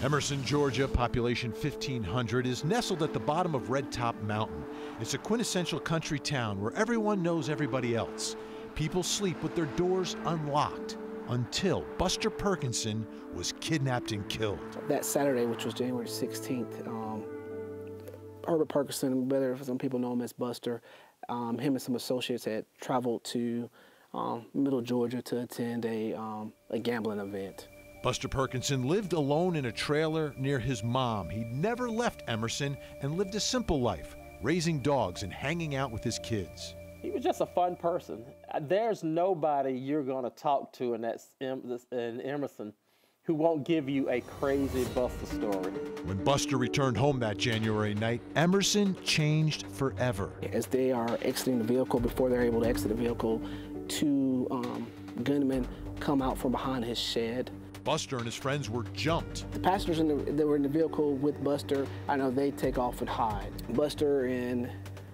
Emerson, Georgia, population 1,500, is nestled at the bottom of Red Top Mountain. It's a quintessential country town where everyone knows everybody else. People sleep with their doors unlocked until Buster Perkinson was kidnapped and killed. That Saturday, which was January 16th, Herbert Perkinson, better some people know him as Buster, him and some associates had traveled to Middle Georgia to attend a gambling event. Buster Perkinson lived alone in a trailer near his mom. He'd never left Emerson and lived a simple life, raising dogs and hanging out with his kids. He was just a fun person. There's nobody you're going to talk to in Emerson who won't give you a crazy Buster story. When Buster returned home that January night, Emerson changed forever. As they are exiting the vehicle, before they're able to exit the vehicle, two gunmen come out from behind his shed. Buster and his friends were jumped. The passengers that were in the vehicle with Buster, I know they take off and hide. Buster and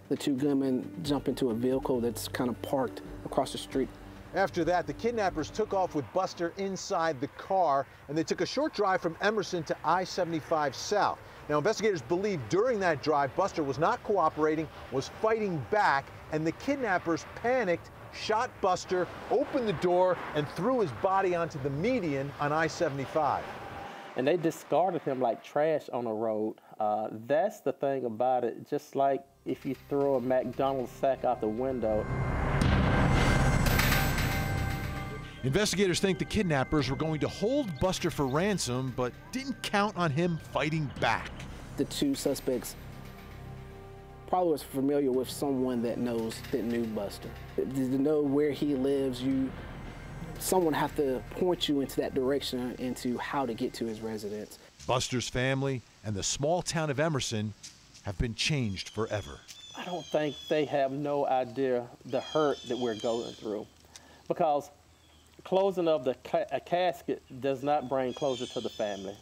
the two gunmen jump into a vehicle that's kind of parked across the street. After that, the kidnappers took off with Buster inside the car, and they took a short drive from Emerson to I-75 South. Now, investigators believe during that drive, Buster was not cooperating, was fighting back, and the kidnappers panicked, shot Buster, opened the door, and threw his body onto the median on I-75. And they discarded him like trash on the road. That's the thing about it, just like if you throw a McDonald's sack out the window. Investigators think the kidnappers were going to hold Buster for ransom, but didn't count on him fighting back. The two suspects probably was familiar with someone that knew Buster. To know where he lives, someone have to point you into that direction, into how to get to his residence. Buster's family and the small town of Emerson have been changed forever. I don't think they have no idea the hurt that we're going through, because closing of a casket does not bring closure to the family.